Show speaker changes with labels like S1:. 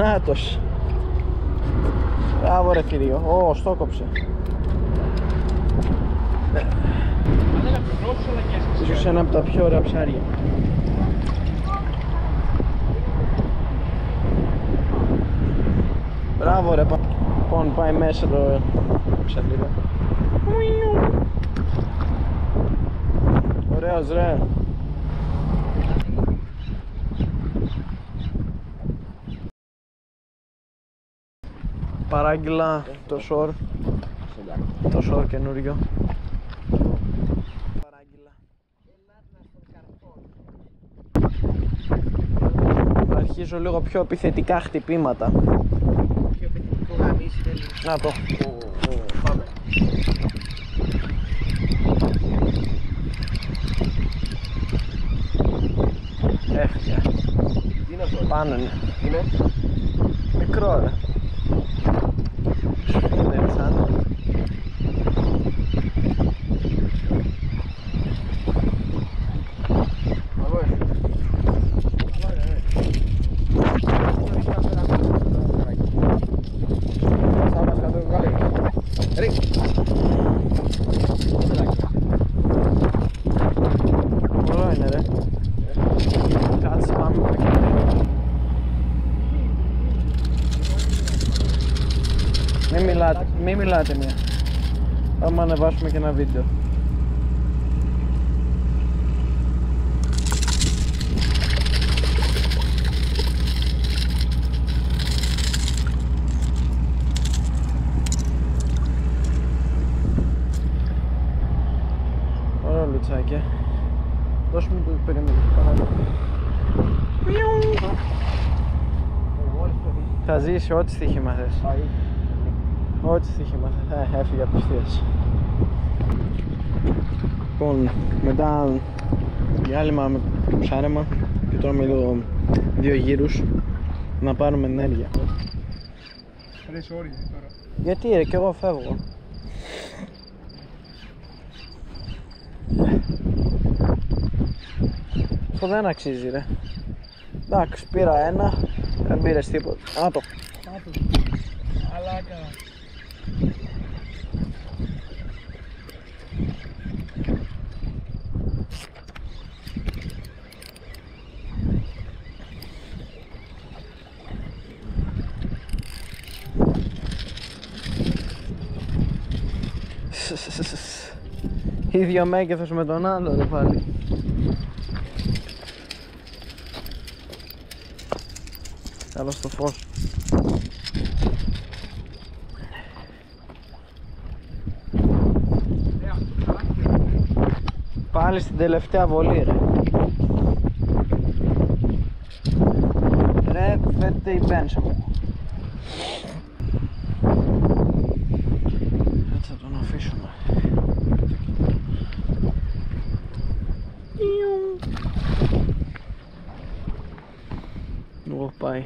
S1: Άτος. Μπράβο ρε θηρίο. Ω, στόκοψε. Ίσως ένα από τα πιο ωραία ψάρια. Μπράβο ρε. Λοιπόν, πάει μέσα το ψαλίδα. Ωραίος ρε. Παράγγειλα το σορ. Το σορ καινούριο. Παράγγειλα. Αρχίζω λίγο πιο επιθετικά χτυπήματα.
S2: Πιο επιθετικό γαμίσι θέλει.
S1: Να το.
S2: Πάμε.
S1: Έφυγε.
S2: Τι είναι αυτό?
S1: Πάνω είναι.
S2: Είναι.
S1: Μικρό ρε. Δεν σαν. Ωραίο είναι ρε. Κάτσε πάμε. Μην μιλάτε μία. Πάμε να ανεβάσουμε και ένα βίντεο. Ωραίο λουτσάκι. Δώσ' μου το περίμενο. Θα ζήσει ό,τι στοίχημα θες. Ό,τι στοίχημα θες. Έφυγε απευθείας. Λοιπόν, μετά διάλειμμα με ψάρεμα και τώρα με λίγο 2 γύρους να πάρουμε ενέργεια.
S2: Αρέσει όρια τώρα.
S1: Γιατί ρε, κι εγώ φεύγω. Αυτό δεν αξίζει ρε. Εντάξει, πήρα ένα, δεν πήρες τίποτα. Να το.
S2: Αλάκα.
S1: Ίδιο μέγεθος με τον άλλο ρε πάλι. Καλό στο φως. Πάλι στην τελευταία βολή ρε. Ρε φέρτε η μπένσα μου. Έτσι θα τον αφήσουμε. Πάει.